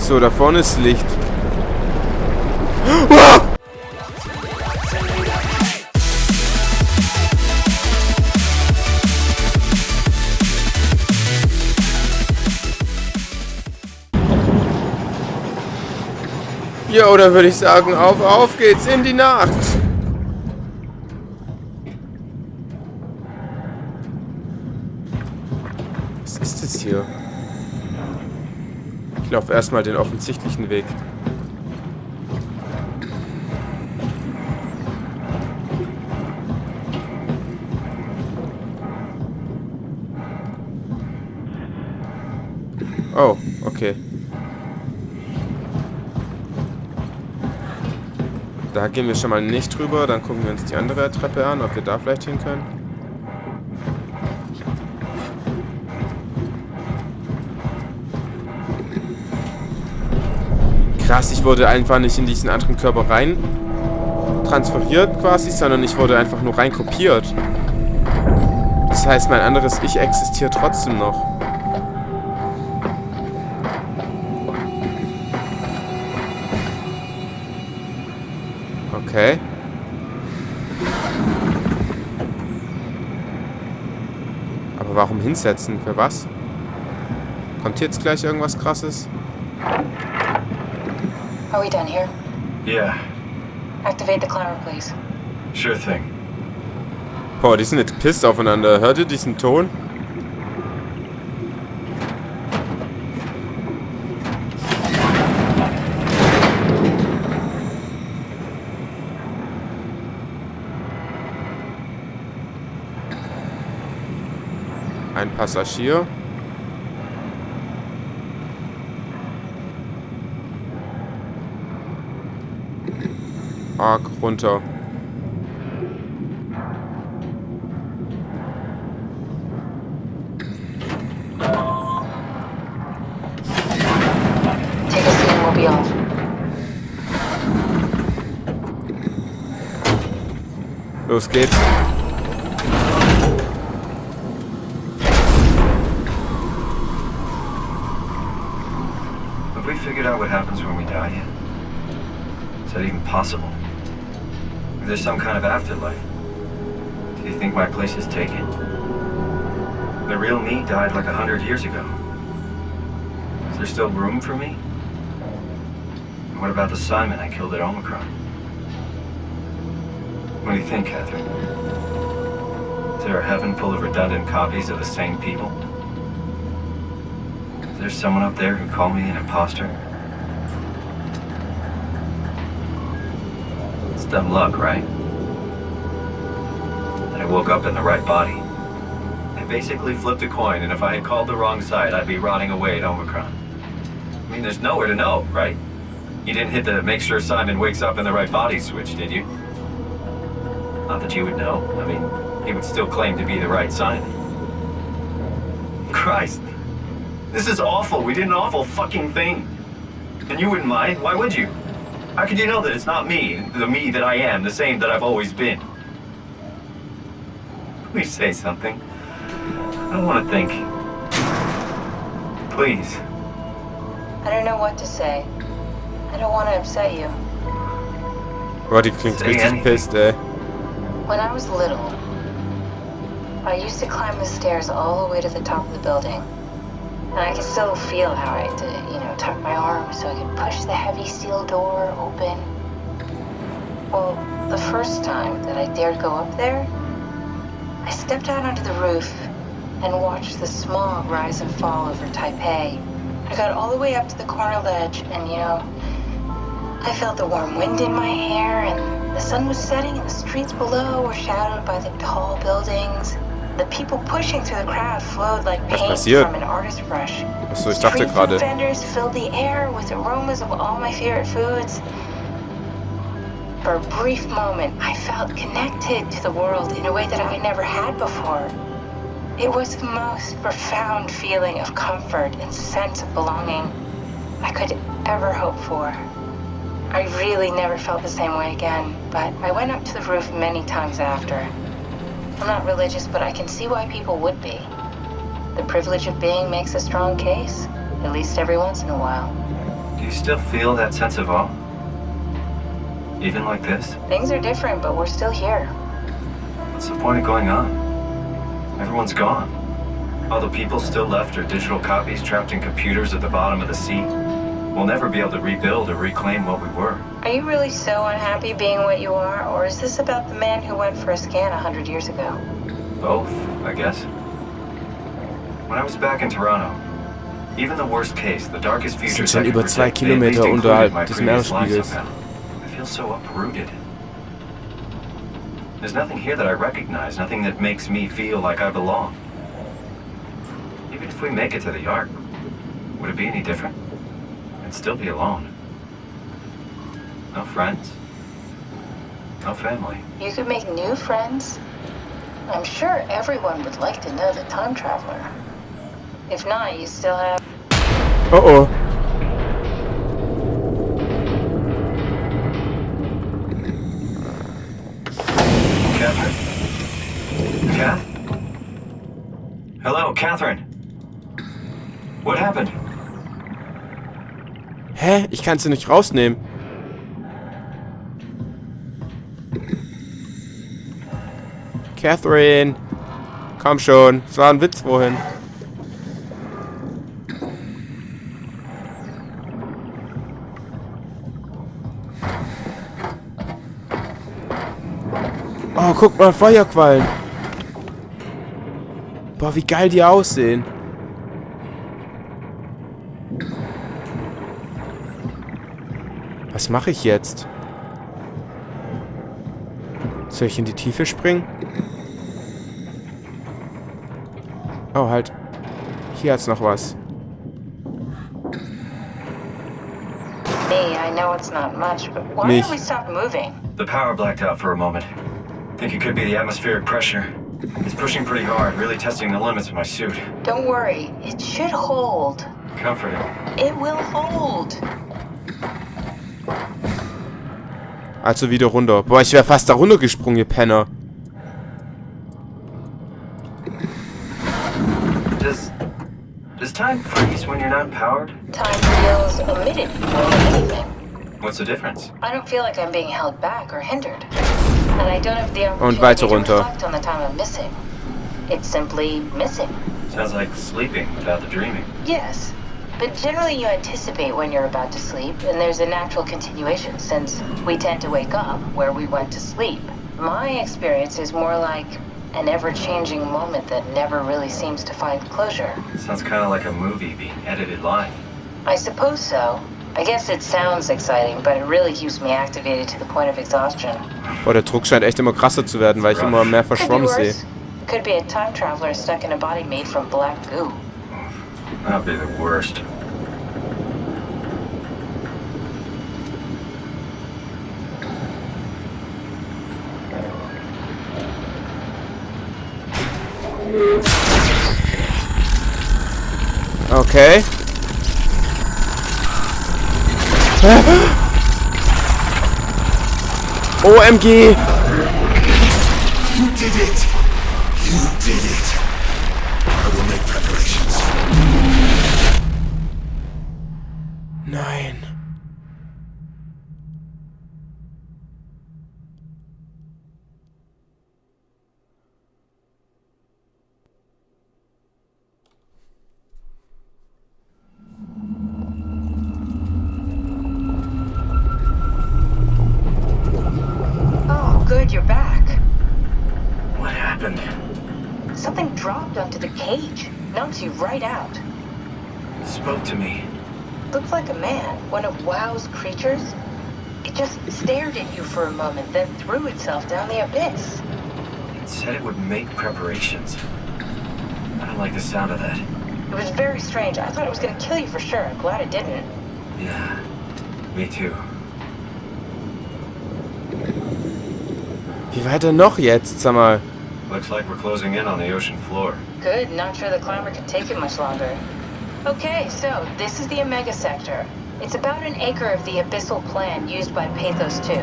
So, da vorne ist Licht. Ja, oder würde ich sagen, auf geht's in die Nacht. Was ist das hier? Ich laufe erstmal den offensichtlichen Weg. Oh, okay. Da gehen wir schon mal nicht drüber, dann gucken wir uns die andere Treppe an, ob wir da vielleicht hin können. Krass, ich wurde einfach nicht in diesen anderen Körper rein transferiert quasi, sondern ich wurde einfach nur rein kopiert. Das heißt, mein anderes Ich existiert trotzdem noch. Okay. Aber warum hinsetzen? Für was? Kommt jetzt gleich irgendwas Krasses? Are we done here? Yeah, Activate the climber, please. sure thing. Boah, die sind jetzt pisst aufeinander. Hört ihr diesen Ton? Ein Passagier. Arg runter. Take a seat and we'll be off. Los geht's. Have we figured out what happens when we die yet? Is that even possible? Is there some kind of afterlife? Do you think my place is taken? The real me died like 100 years ago. Is there still room for me? And what about the Simon I killed at Omicron? What do you think, Catherine? Is there a heaven full of redundant copies of the same people? Is there someone up there who called me an imposter? It's dumb luck, right? That I woke up in the right body. I basically flipped a coin, and if I had called the wrong side, I'd be rotting away at Omicron. I mean, there's nowhere to know, right? You didn't hit the make sure Simon wakes up in the right body switch, did you? Not that you would know. I mean, he would still claim to be the right Simon. Christ. This is awful. We did an awful fucking thing. And you wouldn't mind? Why would you? How could you know that it's not me, the me that I am, the same that I've always been? Please say something. I don't want to think. Please. I don't know what to say. I don't want to upset you. Boah, die klingt Say richtig anything. pisst, ey. When I was little, I used to climb the stairs all the way to the top of the building. And I could still feel how I had to, tuck my arm so I could push the heavy steel door open. Well, the first time that I dared go up there, I stepped out onto the roof and watched the smog rise and fall over Taipei. I got all the way up to the corner ledge and, I felt the warm wind in my hair and the sun was setting and the streets below were shadowed by the tall buildings. The people pushing through the crowd flowed like paint from an artist's brush. Achso, ich dachte Street gerade. food vendors filled the air with aromas of all my favorite foods. For a brief moment, I felt connected to the world in a way that I never had before. It was the most profound feeling of comfort and sense of belonging I could ever hope for. I really never felt the same way again, but I went up to the roof many times after. I'm not religious, but I can see why people would be. The privilege of being makes a strong case, at least every once in a while. Do you still feel that sense of awe? Even like this? Things are different, but we're still here. What's the point of going on? Everyone's gone. All the people still left are digital copies trapped in computers at the bottom of the sea. We'll never be able to rebuild or reclaim what we were. Are you really so unhappy being what you are, or is this about the man who went for a scan 100 years ago? Both, I guess. When I was back in Toronto, even the worst case, the darkest Das sind futures schon I could über 2 predict, they at least Kilometer included unterhalb my des previous life Meeresspiegels. somehow. I feel so uprooted. There's nothing here that I recognize, nothing that makes me feel like I belong. Even if we make it to the Ark, would it be any different? I'd still be alone. No friends. No family. You could make new friends. I'm sure everyone would like to know the time traveler. If not, you still have... Oh oh. Catherine? Kath? Hello, Catherine. What happened? Hä? Ich kann sie nicht rausnehmen. Catherine. Komm schon. Das war ein Witz vorhin. Oh, guck mal, Feuerquallen. Boah, wie geil die aussehen. Was mache ich jetzt? Soll ich in die Tiefe springen? Oh, halt. Hier hat's noch was. Hey, I know it's not much, but why Nicht. don't we stop moving? The power blacked out for a moment. Think it could be the atmospheric pressure. It's pushing pretty hard, really testing the limits of my suit. Don't worry, it should hold. Comforting. It will hold. Also wieder runter. Boah, ich wäre fast da runtergesprungen, ihr Penner. Does time freeze when you're not powered? Time feels omitted more than anything. What's the difference? I don't feel like I'm being held back or hindered. And I don't have the Und weiter opportunity to runter. reflect on the time I'm missing. It's simply missing. Sounds like sleeping without the dreaming. Yes. But generally you anticipate when you're about to sleep, and there's a natural continuation since we tend to wake up where we went to sleep. My experience is more like an ever-changing moment that never really seems to find closure. Sounds kind of like a movie being edited live. I suppose so. I guess it sounds exciting, but it really keeps me activated to the point of exhaustion. Boah, der Druck scheint echt immer krasser zu werden, weil ich immer mehr Could be verschwommen sehe. worse. Could be a time traveler stuck in a body made from black goo. That'd be the worst. Okay. OMG! You did it! You did it! I will make preparations. Nein. Oh, good, you're back. What happened? Something dropped onto the cage. Knocks you right out. It spoke to me. Looked like a man, one of WoW's creatures. It just stared at you for a moment, then threw itself down the abyss. It said it would make preparations. I don't like the sound of that. It was very strange. I thought it was going to kill you for sure. I'm glad it didn't. Yeah, me too. Wie weit denn noch jetzt, sag mal? Looks like we're closing in on the ocean floor. Good, not sure the climber can take it much longer. Okay, so this is the Omega Sector. It's about an acre of the abyssal plan used by Pathos 2.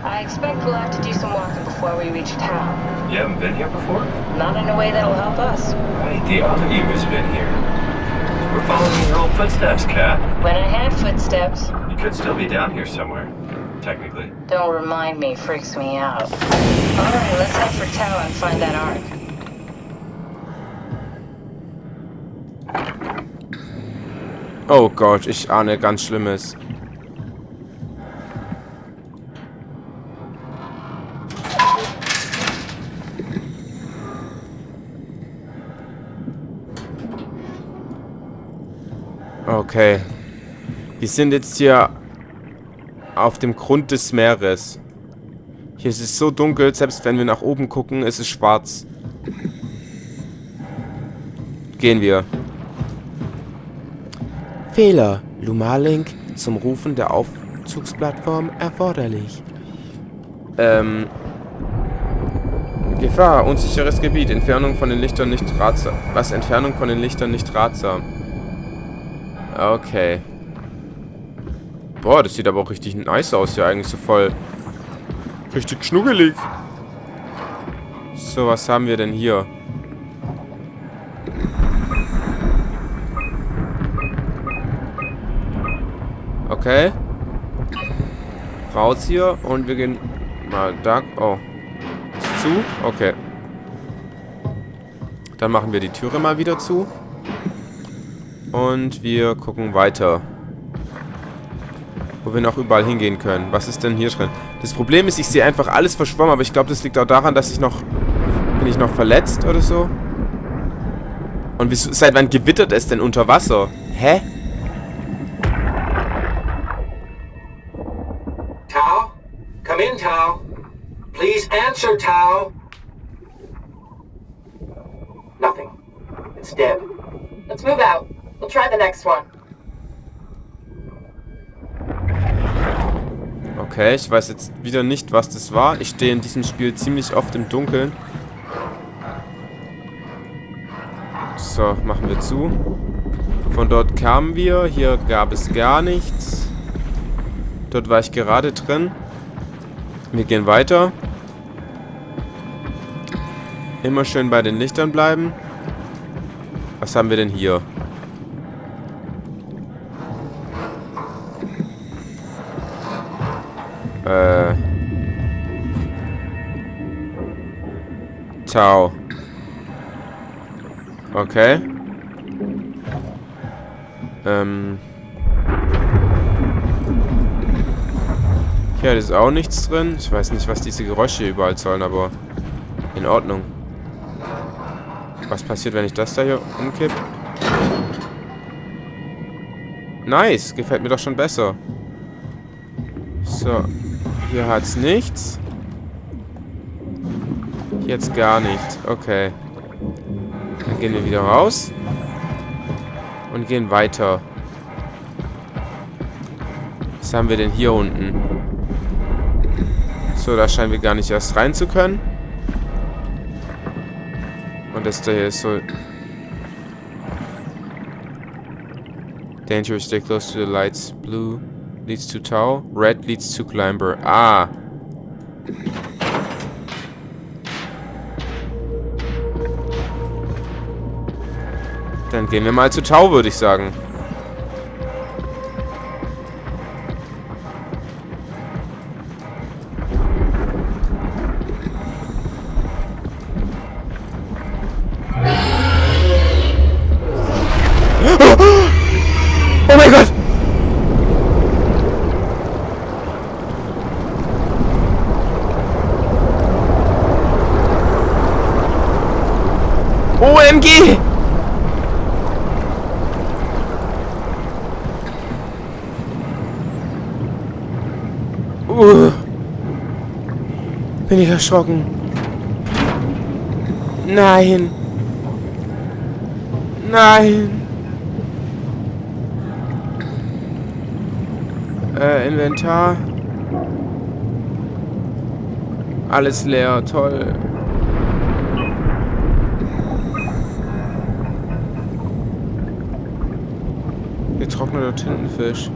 I expect we'll have to do some walking before we reach town. You haven't been here before? Not in a way that'll help us. Right, the other you has been here. We're following your old footsteps, Cat. When I had footsteps, You could still be down here somewhere, technically. don't remind me, freaks me out. Alright, let's head for Tau and find that arc. Oh Gott, ich ahne ganz Schlimmes. Okay. Wir sind jetzt hier auf dem Grund des Meeres. Hier ist es so dunkel, selbst wenn wir nach oben gucken, ist es schwarz. Gehen wir. Fehler. Lumalink zum Rufen der Aufzugsplattform erforderlich. Gefahr. Unsicheres Gebiet. Entfernung von den Lichtern nicht ratsam. Was? Entfernung von den Lichtern nicht ratsam. Okay. Boah, das sieht aber auch richtig nice aus hier eigentlich. So voll. Richtig schnuggelig. So, was haben wir denn hier? Okay. Raus hier und wir gehen mal da. Oh. Ist zu? Okay. Dann machen wir die Türe mal wieder zu. Und wir gucken weiter. Wo wir noch überall hingehen können. Was ist denn hier drin? Das Problem ist, ich sehe einfach alles verschwommen, aber ich glaube, das liegt auch daran, dass ich noch... Bin ich noch verletzt oder so? Und wieso, seit wann gewittert es denn unter Wasser? Hä? Tau? Come in, Tau. Please answer, Tau. Nothing. It's dead. Let's move out. We'll try the next one. Okay, ich weiß jetzt wieder nicht, was das war. Ich stehe in diesem Spiel ziemlich oft im Dunkeln. So, machen wir zu. Von dort kamen wir. Hier gab es gar nichts. Dort war ich gerade drin. Wir gehen weiter. Immer schön bei den Lichtern bleiben. Was haben wir denn hier? Tau. Okay. Hier ist auch nichts drin. Ich weiß nicht, was diese Geräusche überall sollen, aber in Ordnung. Was passiert, wenn ich das da hier umkipp? Nice, gefällt mir doch schon besser. So, hier hat's nichts. Jetzt gar nichts. Okay. Dann gehen wir wieder raus. Und gehen weiter. Was haben wir denn hier unten? So, da scheinen wir gar nicht erst rein zu können. Und das da hier ist so... Dangerous, stay close to the lights. Blue leads to Tau. Red leads to Climber. Ah. Dann gehen wir mal zu Tau, würde ich sagen. Oh mein Gott! OMG! Bin ich erschrocken. Nein. Nein. Inventar. Alles leer, toll. Getrockneter Tintenfisch.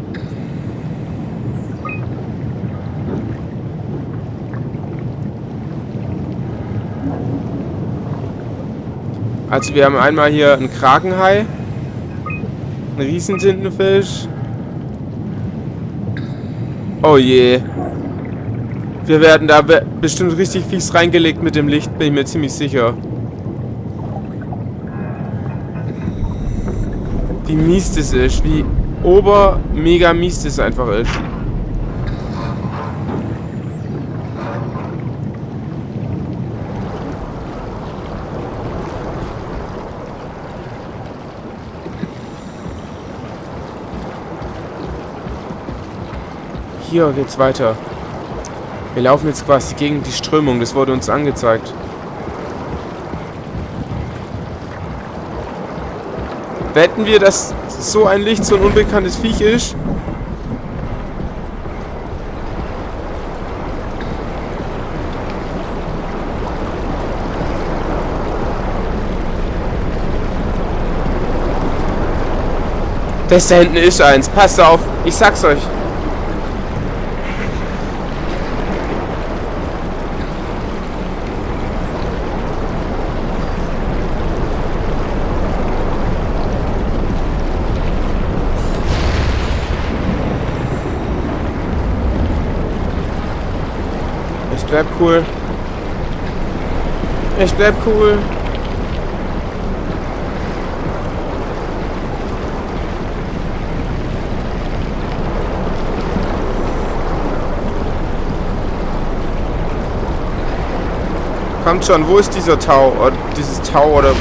Also wir haben einmal hier einen Krakenhai. Ein Riesentintenfisch. Oh je. Wir werden da bestimmt richtig fies reingelegt mit dem Licht, bin ich mir ziemlich sicher. Wie mies das ist. Wie mega mies das einfach ist. Hier geht's weiter. Wir laufen jetzt quasi gegen die Strömung. Das wurde uns angezeigt. Wetten wir, dass so ein Licht so ein unbekanntes Viech ist? Das da hinten ist eins. Passt auf. Ich sag's euch. Ich bleib cool. Ich bleib cool. Kommt schon, wo ist dieser Tau? Oder dieses Tau oder...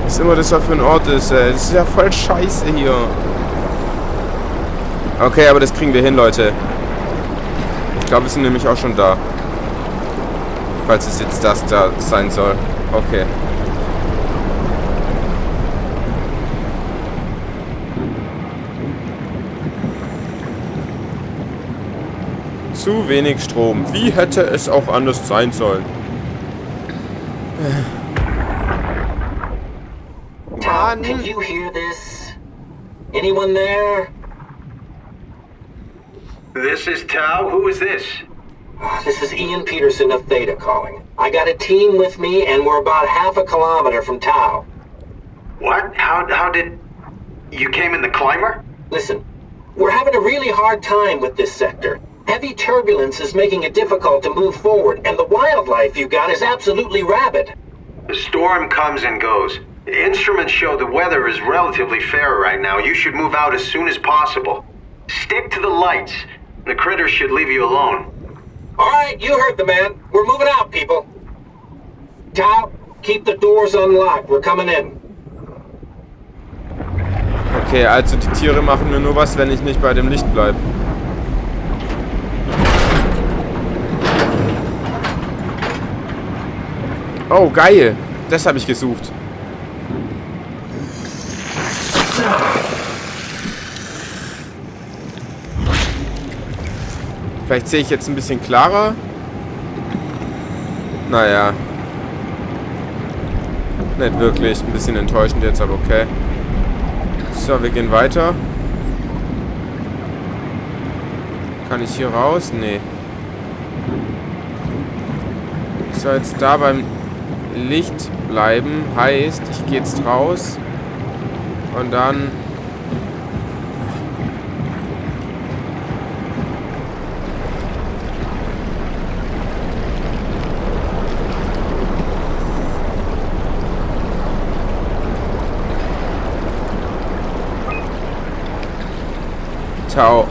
Was immer das da für ein Ort ist, ey. Das ist ja voll scheiße hier. Okay, aber das kriegen wir hin, Leute. Ich glaube, wir sind nämlich auch schon da. Falls es jetzt das da sein soll. Okay. Zu wenig Strom. Wie hätte es auch anders sein sollen? Tom, can you hear this? Anyone there? This is Tao. Who is this? This is Ian Peterson of Theta calling. I got a team with me and we're about half a kilometer from Tau. What? How did... You came in the climber? Listen, we're having a really hard time with this sector. Heavy turbulence is making it difficult to move forward, and the wildlife you got is absolutely rabid. The storm comes and goes. The instruments show the weather is relatively fair right now. You should move out as soon as possible. Stick to the lights. The critters should leave you alone. Alright, you heard the man. We're moving out, people. Tau, keep the doors unlocked. We're coming in. Okay, also die Tiere machen mir nur was, wenn ich nicht bei dem Licht bleibe. Oh, geil. Das habe ich gesucht. Vielleicht sehe ich jetzt ein bisschen klarer. Naja. Nicht wirklich. Ein bisschen enttäuschend jetzt, aber okay. So, wir gehen weiter. Kann ich hier raus? Nee. Ich soll jetzt da beim Licht bleiben. Heißt, ich gehe jetzt raus. Und dann... Tau.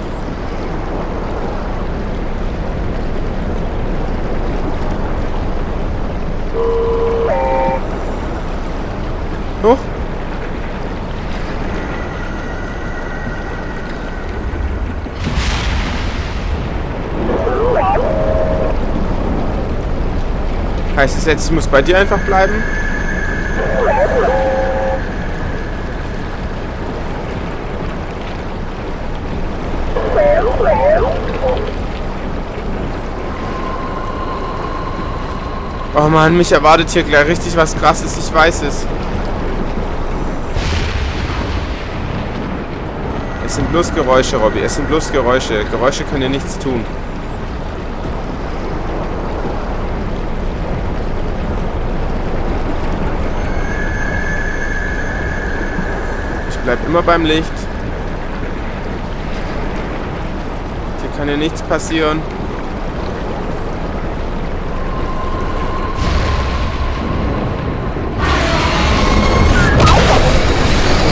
Hoch. Heißt es jetzt, ich muss bei dir einfach bleiben? Oh Mann, mich erwartet hier gleich richtig was Krasses, ich weiß es. Es sind bloß Geräusche, Robby, es sind bloß Geräusche. Geräusche können dir nichts tun. Bleib immer beim Licht. Hier kann ja nichts passieren.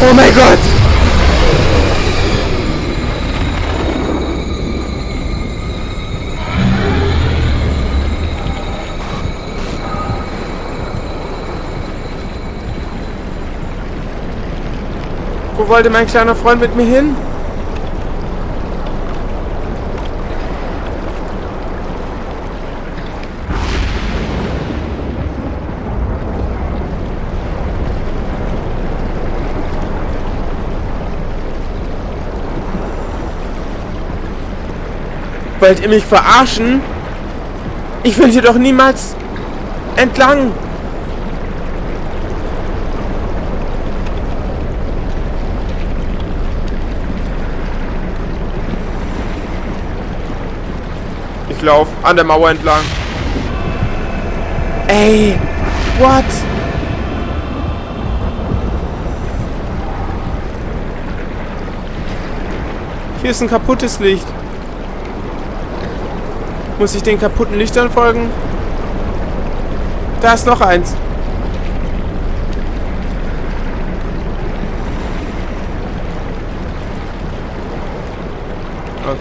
Oh mein Gott! Wo wollte mein kleiner Freund mit mir hin? Wollt ihr mich verarschen? Ich will hier doch niemals entlang. Ich laufe an der Mauer entlang. Ey, what? Hier ist ein kaputtes Licht. Muss ich den kaputten Lichtern folgen? Da ist noch eins.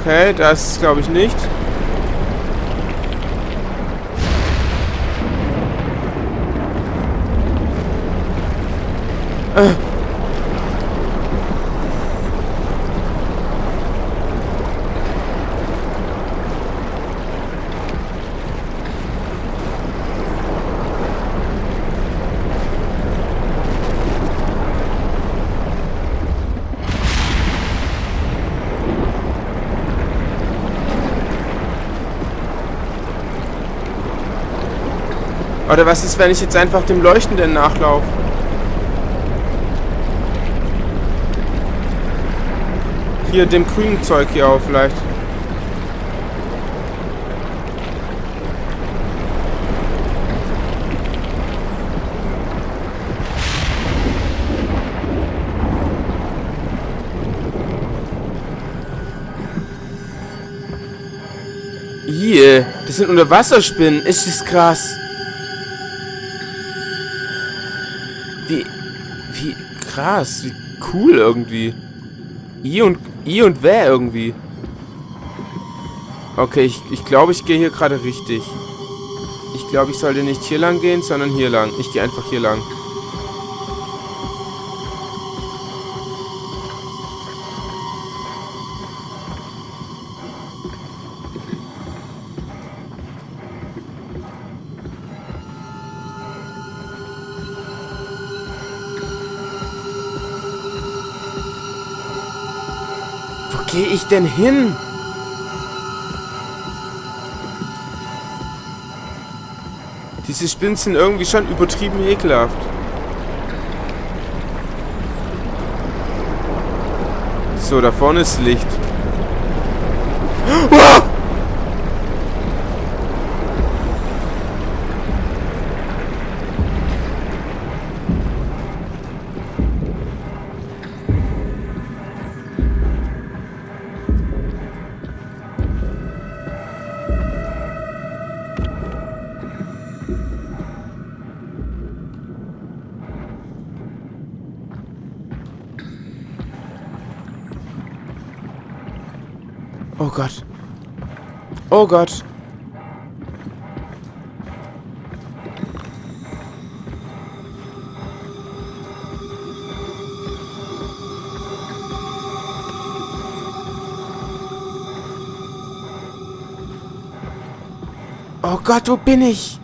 Okay, das ist glaube ich nicht. Oder was ist, wenn ich jetzt einfach dem Leuchtenden nachlaufe? Hier, dem grünen Zeug hier auch vielleicht. Hier, das sind Unterwasserspinnen. Ist das krass. Wie krass, wie cool irgendwie. I und wer irgendwie. Okay, ich glaube, ich gehe hier gerade richtig. Ich glaube, ich sollte nicht hier lang gehen, sondern hier lang. Ich gehe einfach hier lang. Wo gehe ich denn hin? Diese Spinnen sind irgendwie schon übertrieben ekelhaft. So, da vorne ist Licht. Oh! Oh Gott. Oh Gott. Oh Gott, wo bin ich?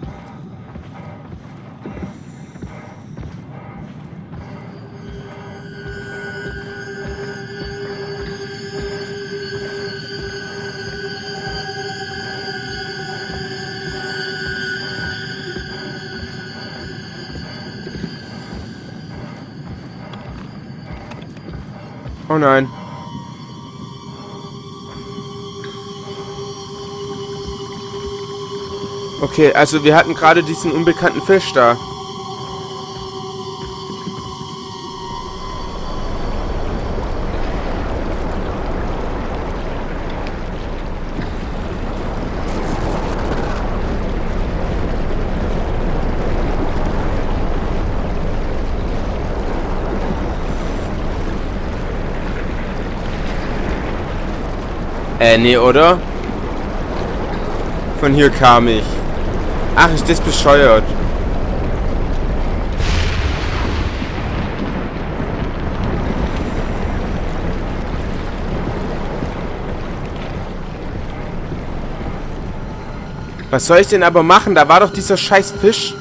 Oh nein. Okay, also wir hatten gerade diesen unbekannten Fisch da. Nee, oder? Von hier kam ich. Ach, ist das bescheuert. Was soll ich denn aber machen? Da war doch dieser scheiß Fisch.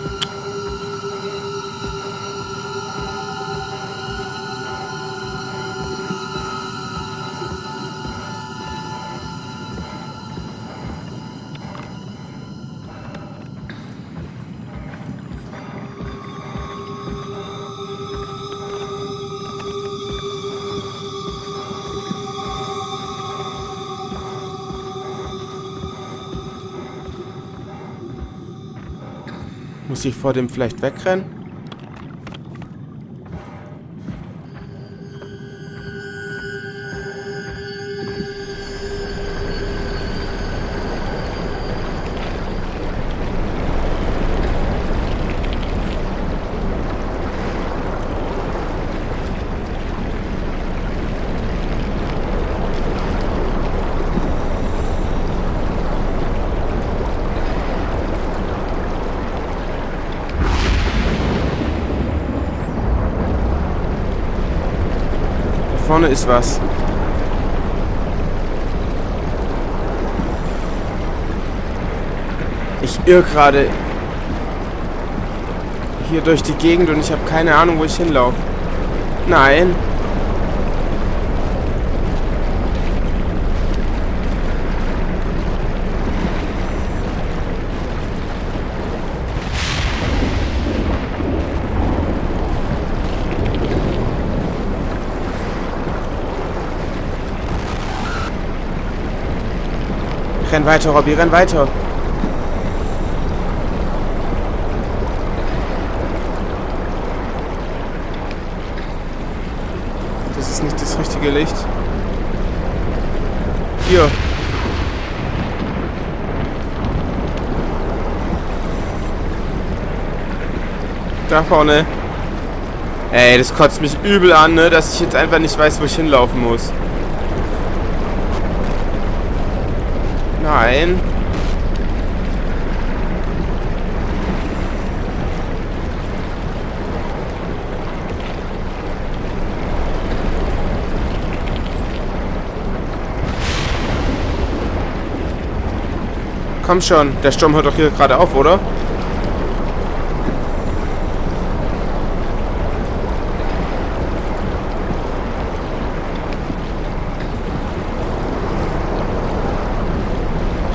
Muss ich vor dem vielleicht wegrennen? Vorne ist was. Ich irre gerade hier durch die Gegend und ich habe keine Ahnung, wo ich hinlaufe. Nein. Renn weiter, Robby, renn weiter. Das ist nicht das richtige Licht. Hier. Da vorne. Ey, das kotzt mich übel an, ne, dass ich jetzt einfach nicht weiß, wo ich hinlaufen muss. Nein. Komm schon, der Sturm hört doch hier gerade auf, oder?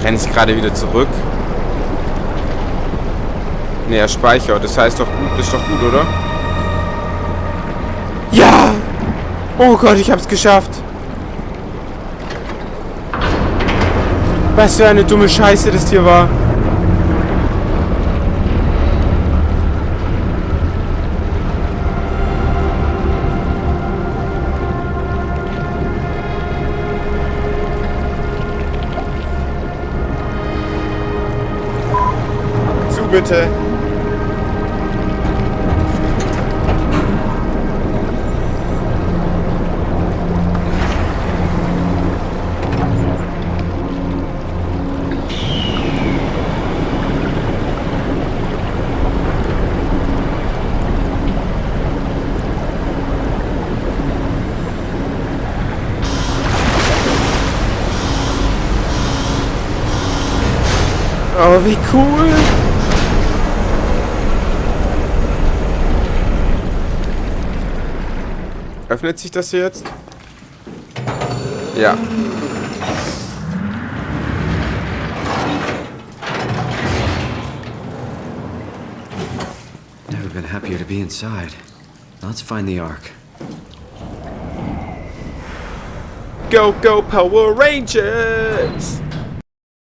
Renne ich gerade wieder zurück? Ne, er speichert. Das heißt doch gut, das ist doch gut, oder? Ja! Oh Gott, ich hab's geschafft. Was für eine dumme Scheiße das hier war. Bitte. Oh, wie cool. Öffnet sich das hier jetzt? Ja. Never been happier to be inside. Let's find the Ark. Go, go, Power Rangers!